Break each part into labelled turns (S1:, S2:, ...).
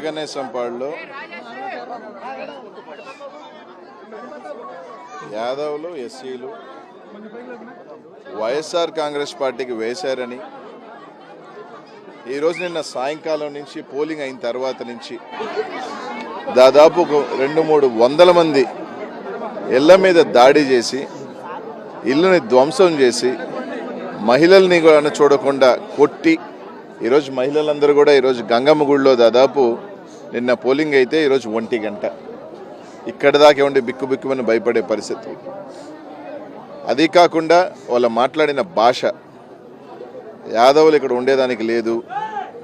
S1: పెద్దగన్నేసంపాడులో యాదవులు ఎస్సీలు వైఎస్ఆర్ కాంగ్రెస్ పార్టీకి వేశారని ఈరోజు నిన్న సాయంకాలం నుంచి పోలింగ్ అయిన తర్వాత నుంచి దాదాపు 200-300 మంది ఇళ్ల మీద దాడి చేసి ఇల్లుని ధ్వంసం చేసి మహిళల్ని కూడా చూడకుండా కొట్టి ఈరోజు మహిళలందరూ కూడా ఈరోజు గంగమ్మ గుడిలో దాదాపు నిన్న పోలింగ్ అయితే ఈరోజు 1 గంట ఇక్కడ దాకా ఉండి బిక్కుబిక్కుమని భయపడే పరిస్థితి. అది కాకుండా వాళ్ళు మాట్లాడిన భాష యాదవులు ఇక్కడ ఉండేదానికి లేదు,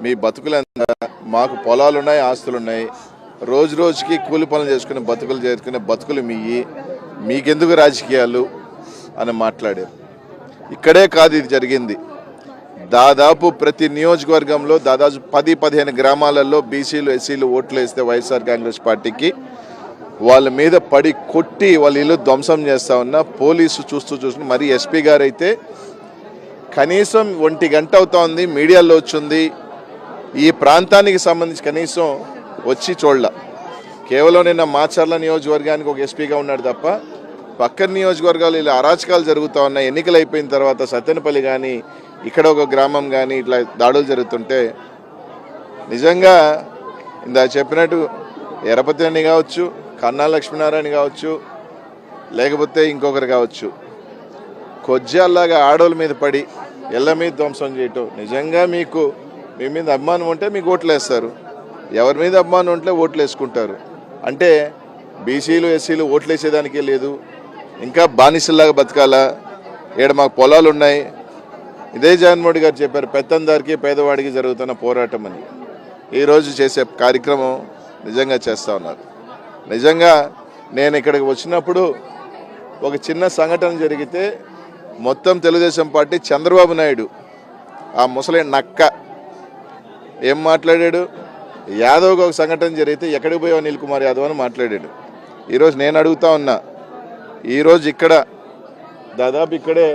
S1: మీ బతుకులంతా మాకు పొలాలున్నాయి, ఆస్తులున్నాయి, రోజు రోజుకి కూలి పనులు చేసుకుని బతుకులు మీకెందుకు రాజకీయాలు అని మాట్లాడారు. ఇక్కడే కాదు ఇది జరిగింది, దాదాపు ప్రతి నియోజకవర్గంలో దాదాపు 10-15 గ్రామాలలో బీసీలు ఎస్సీలు ఓట్లు వేస్తే వైఎస్ఆర్ కాంగ్రెస్ పార్టీకి వాళ్ళ మీద పడి కొట్టి వాళ్ళ ఇల్లు ధ్వంసం చేస్తా ఉన్నా పోలీసు చూస్తూ మరి ఎస్పీ గారు అయితే కనీసం 1 గంట అవుతా ఉంది, మీడియాలో వచ్చింది, ఈ ప్రాంతానికి సంబంధించి కనీసం వచ్చి చూడలే. కేవలం నిన్న మాచర్ల నియోజకవర్గానికి ఒక ఎస్పీగా ఉన్నాడు తప్ప పక్కన నియోజకవర్గాలు ఇలా అరాచకాలు జరుగుతూ ఉన్నాయి. ఎన్నికలు అయిపోయిన తర్వాత సత్తెనపల్లి కానీ ఇక్కడ ఒక గ్రామం కానీ ఇట్లా దాడులు జరుగుతుంటే నిజంగా ఇందా చెప్పినట్టు ఎరపతి అని కావచ్చు, కన్నా లక్ష్మీనారాయణ కావచ్చు, లేకపోతే ఇంకొకరు కావచ్చు, కొజ్జాల్లాగా ఆడోళ్ళ మీద పడి ఇళ్ల మీద ధ్వంసం చేయటం. నిజంగా మీ మీద అభిమానం ఉంటే మీకు ఓట్లు వేస్తారు, ఎవరి మీద అభిమానం ఉంటే ఓట్లు వేసుకుంటారు. అంటే బీసీలు ఎస్సీలు ఓట్లు వేసేదానికే లేదు, ఇంకా బానిసల్లాగా బతకాలా, ఇక్కడ మాకు పొలాలు ఉన్నాయి. ఇదే జగన్మోహన్ గారు చెప్పారు పెత్తందారికి పేదవాడికి జరుగుతున్న పోరాటం అని. ఈరోజు చేసే కార్యక్రమం నిజంగా చేస్తూ ఉన్నారు. నిజంగా నేను ఇక్కడికి వచ్చినప్పుడు ఒక చిన్న సంఘటన జరిగితే మొత్తం తెలుగుదేశం పార్టీ చంద్రబాబు నాయుడు ఆ ముసలి నక్క ఏం మాట్లాడాడు, యాదవ్కి ఒక సంఘటన జరిగితే ఎక్కడికి పోయావు అనిల్ కుమార్ యాదవ్ అని మాట్లాడాడు. ఈరోజు నేను అడుగుతా ఉన్నా, ఈరోజు ఇక్కడ దాదాపు ఇక్కడే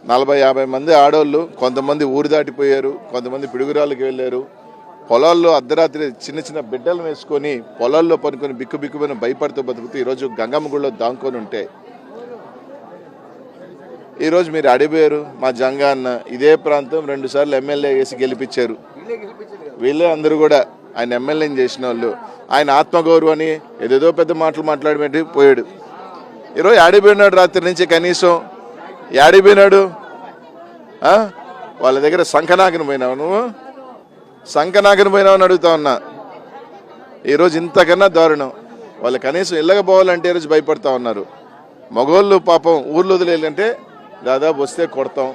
S1: 40-50 మంది ఆడవాళ్ళు, కొంతమంది ఊరు దాటిపోయారు, కొంతమంది పిడుగురాళ్ళకి వెళ్ళారు, పొలాల్లో అర్ధరాత్రి చిన్న బిడ్డలు వేసుకొని పొలాల్లో పనుకొని బిక్కుబిక్కుమని భయపడుతూ బతుకుతూ ఈరోజు గంగమ్మ గుడిలో దాంకొని ఉంటే ఈరోజు మీరు అడిపోయారు. మా జంగా అన్న ఇదే ప్రాంతం 2 సార్లు ఎమ్మెల్యే వేసి గెలిపించారు, వీళ్ళే అందరూ కూడా ఆయన ఎమ్మెల్యేని చేసిన వాళ్ళు. ఆయన ఆత్మగౌరవాన్ని ఏదేదో పెద్ద మాటలు మాట్లాడి పోయాడు. ఈరోజు ఆడిపోయినాడు, రాత్రి నుంచి కనీసం ఆడిపోయినాడు. వాళ్ళ దగ్గర సంఖనాగిన పోయినావు, నువ్వు సంఖనాగిన పోయినావు అని అడుగుతా ఉన్నా. ఈరోజు ఇంతకన్నా దారుణం, వాళ్ళు కనీసం ఇళ్ళగా పోవాలంటే ఈరోజు భయపడతా ఉన్నారు. మగోళ్ళు పాపం ఊర్లో వదిలేయాలంటే దాదాపు వస్తే కొడతాం,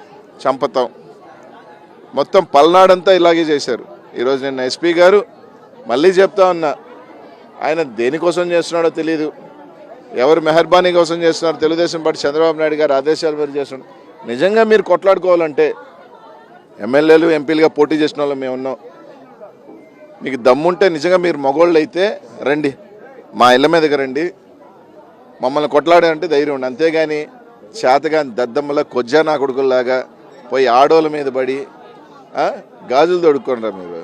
S1: చంపుతాం. మొత్తం పల్నాడంతా ఇలాగే చేశారు. ఈరోజు నిన్న ఎస్పీ గారు మళ్ళీ చెప్తా ఉన్నా, ఆయన దేనికోసం చేస్తున్నాడో తెలియదు, ఎవరు మెహర్బానీ కోసం చేస్తున్నారు, తెలుగుదేశం పార్టీ చంద్రబాబు నాయుడు గారు ఆదేశాల మేరకు చేస్తున్నారు. నిజంగా మీరు కొట్లాడుకోవాలంటే ఎమ్మెల్యేలు ఎంపీలుగా పోటీ చేసిన వాళ్ళు మేము ఉన్నాం, మీకు దమ్ముంటే నిజంగా మీరు మగోళ్ళు అయితే రండి, మా ఇళ్ళ మీదకి రండి, మమ్మల్ని కొట్లాడాలంటే ధైర్యం ఉండి. అంతేగాని చేతగా దద్దమ్మల కొజ్జా నా కొడుకుల్లాగా పోయి ఆడోళ్ళ మీద పడి గాజులు తొడుక్కుంటారు. మీరు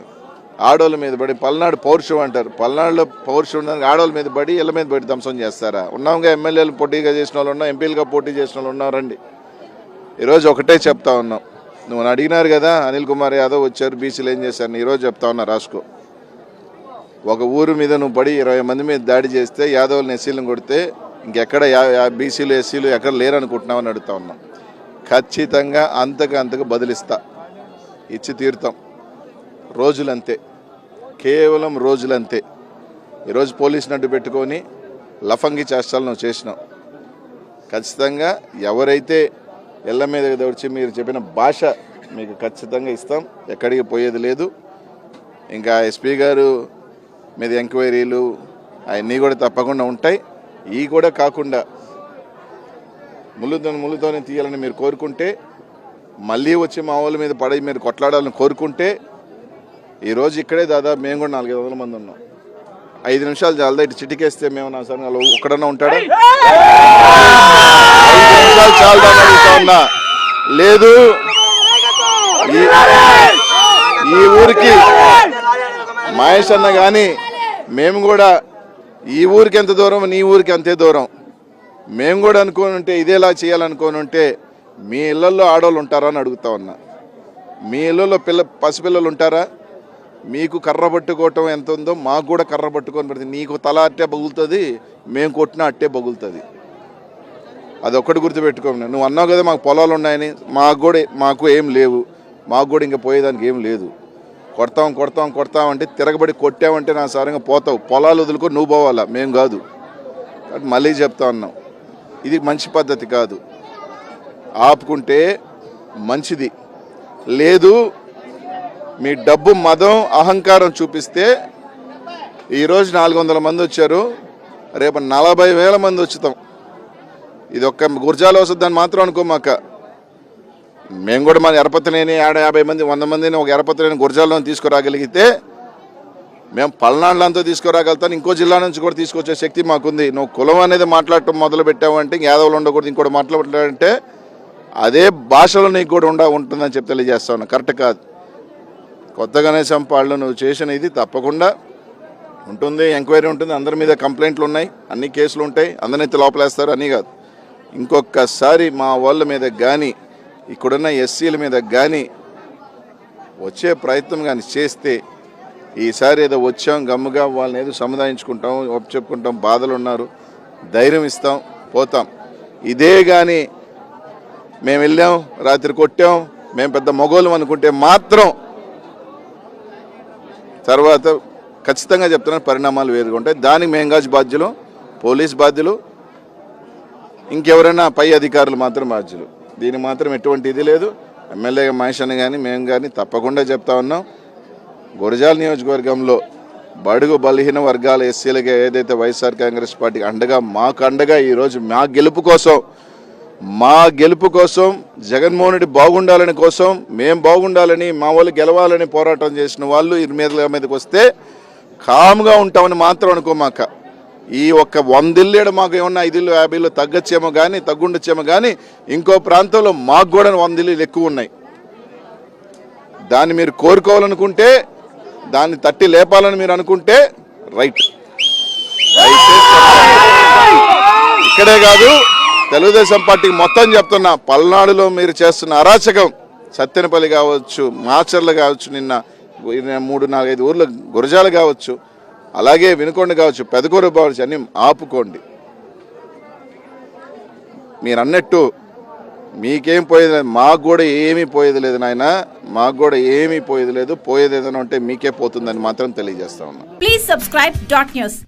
S1: ఆడోళ్ళ మీద పడి పల్నాడు పౌరుషం అంటారు, పల్నాడులో పౌరుషం ఉండడానికి ఆడోళ్ళ మీద పడి ఇళ్ళ మీద పడి ధ్వంసం చేస్తారా? ఉన్నాంగా ఎమ్మెల్యేలు పోటీగా చేసిన వాళ్ళు ఉన్నాం, ఎంపీలుగా పోటీ చేసిన వాళ్ళు ఉన్నాం, రండి. ఈరోజు ఒకటే చెప్తా ఉన్నాం, నువ్వు అడిగినారు కదా అనిల్ కుమార్ యాదవ్ వచ్చారు బీసీలు ఏం చేశారు, ఈరోజు చెప్తా ఉన్నా రాసుకో. ఒక ఊరు మీద నువ్వు పడి 20 మంది మీద దాడి చేస్తే యాదవులను ఎస్సీలను కొడితే ఇంకెక్కడ బీసీలు ఎస్సీలు ఎక్కడ లేరనుకుంటున్నామని అడుగుతా ఉన్నాం. ఖచ్చితంగా అంతకు బదిలిస్తా, ఇచ్చి తీరుతాం. రోజులంతే, కేవలం రోజులంతే. ఈరోజు పోలీసుని అడ్డు పెట్టుకొని లఫంగి చేష్టాలు నువ్వు చేసినావు. ఖచ్చితంగా ఎవరైతే ఇళ్ళ మీద వచ్చి మీరు చెప్పిన భాష మీకు ఖచ్చితంగా ఇస్తాం, ఎక్కడికి పోయేది లేదు. ఇంకా ఎస్పీ గారు మీద ఎంక్వైరీలు అవన్నీ కూడా తప్పకుండా ఉంటాయి. ఈ కూడా కాకుండా ముళ్ళుతోనే తీయాలని మీరు కోరుకుంటే, మళ్ళీ వచ్చి మా వాళ్ళ మీద పడి మీరు కొట్లాడాలని కోరుకుంటే, ఈరోజు ఇక్కడే దాదాపు మేము కూడా 400-500 మంది ఉన్నాం. 5 నిమిషాలు చాలా ఇటు చిటికేస్తే మేము నా సార్ ఒక్కడన్నా ఉంటాడా? 5 నిమిషాలు చాలా అడుగుతా ఉన్నా. లేదు, ఈ ఊరికి మహేష్ అన్న కానీ మేము కూడా ఈ ఊరికి ఎంత దూరం నీ ఊరికి అంతే దూరం. మేము కూడా అనుకోని ఉంటే ఇదేలా చేయాలనుకోని ఉంటే మీ ఇళ్లలో ఆడవాళ్ళు ఉంటారా అని అడుగుతా ఉన్నా. మీ ఇళ్లలో పసిపిల్లలు ఉంటారా? మీకు కర్ర పట్టుకోవటం ఎంత ఉందో మాకు కూడా కర్ర పట్టుకొని పెడుతుంది. నీకు తల అట్టే బగులుతుంది, మేము కొట్టినా అట్టే బగులుతుంది. అదొక్కటి గుర్తుపెట్టుకోండి. నువ్వు అన్నావు కదా మాకు పొలాలు ఉన్నాయని, మాకు ఏం లేవు, మాకు కూడా ఇంకా పోయేదానికి ఏం లేదు. కొడతాం అంటే తిరగబడి కొట్టావంటే నా సారంగా పోతావు. పొలాలు వదులుకో, నువ్వు పోవాలా, మేము కాదు. మళ్ళీ చెప్తా ఉన్నాం, ఇది మంచి పద్ధతి కాదు. ఆపుకుంటే మంచిది. లేదు మీ డబ్బు మదం అహంకారం చూపిస్తే ఈరోజు 400 మంది వచ్చారు, రేపు 40,000 మంది వచ్చుతాం. ఇది ఒక్క గుర్జాలు వస్తుందని మాత్రం అనుకోమాక. మేము కూడా మన ఎరపతినేని 50 మంది 100 మందిని ఒక ఎరపతినేని గుర్జాల్లో తీసుకురాగలిగితే మేము పల్నాడులంతా తీసుకురాగలుగుతాను. ఇంకో జిల్లా నుంచి కూడా తీసుకొచ్చే శక్తి మాకుంది. నువ్వు కులం అనేది మాట్లాడటం మొదలు పెట్టావంటే యాదవులు ఉండకూడదు, ఇంకోటి మాట్లాడాలంటే అదే భాషలో నీకు కూడా ఉంటుందని చెప్పి తెలియజేస్తా ఉన్నా. కరెక్ట్ కాదు. కొత్తగానే చంపాళ్ళు నువ్వు చేసిన ఇది తప్పకుండా ఉంటుంది. ఎంక్వైరీ ఉంటుంది, అందరి మీద కంప్లైంట్లు ఉన్నాయి, అన్ని కేసులు ఉంటాయి, అందరినైతే లోపలేస్తారు అని కాదు. ఇంకొకసారి మా వాళ్ళ మీద కానీ ఇక్కడున్న ఎస్సీల మీద కానీ వచ్చే ప్రయత్నం కానీ చేస్తే ఈసారి ఏదో వచ్చాం గమ్ముగా వాళ్ళని ఏదో సముదాయించుకుంటాం, చెప్పుకుంటాం, బాధలు ఉన్నారు, ధైర్యం ఇస్తాం, పోతాం. ఇదే కానీ మేము వెళ్ళాం రాత్రి కొట్టాం మేము పెద్ద మొగోళ్ళం అనుకుంటే మాత్రం తర్వాత ఖచ్చితంగా చెప్తున్నాను పరిణామాలు వేరుగా ఉంటాయి. దానికి మేము కాదు బాధ్యులు, పోలీస్ బాధ్యులు, ఇంకెవరైనా పై అధికారులు మాత్రం బాధ్యులు. దీనికి మాత్రం ఎటువంటి ఇది లేదు. ఎమ్మెల్యే మహేష్ అని కానీ మేము కానీ తప్పకుండా చెప్తా ఉన్నాం. గురజాల నియోజకవర్గంలో బడుగు బలహీన వర్గాల ఎస్సీలుగా ఏదైతే వైఎస్ఆర్ కాంగ్రెస్ పార్టీకి మాకు అండగా ఈరోజు మా గెలుపు కోసం జగన్మోహన్ రెడ్డి బాగుండాలని కోసం మేము బాగుండాలని మా వాళ్ళు గెలవాలని పోరాటం చేసిన వాళ్ళు ఈ మీదకి వస్తే కామ్గా ఉంటామని మాత్రం అనుకోమాక. ఈ ఒక్క 100 ఇళ్ళు మాకు ఏమన్నా 5 ఇళ్ళు 50 ఇళ్ళు తగ్గుండొచ్చేమో కానీ ఇంకో ప్రాంతంలో మాకు కూడా 100 ఇళ్ళు ఎక్కువ ఉన్నాయి. దాన్ని మీరు కోరుకోవాలనుకుంటే, దాన్ని తట్టి లేపాలని మీరు అనుకుంటే రైట్. ఇక్కడే కాదు తెలుగుదేశం పార్టీకి మొత్తం చెప్తున్నా, పల్నాడులో మీరు చేస్తున్న అరాచకం సత్తెనపల్లి కావచ్చు, మాచర్లు కావచ్చు, నిన్న 3-4-5 ఊర్లు గురజాలు కావచ్చు, అలాగే వినుకొండ కావచ్చు, పెదకూరు కావచ్చు, అన్ని ఆపుకోండి. మీరు అన్నట్టు మీకేం పోయేది లేదు, మాకు కూడా ఏమీ పోయేది లేదు నాయన, మాకు కూడా ఏమీ పోయేది లేదు. పోయేది ఏదైనా ఉంటే మీకే పోతుందని మాత్రం తెలియజేస్తా ఉన్నా.
S2: Please subscribe .news.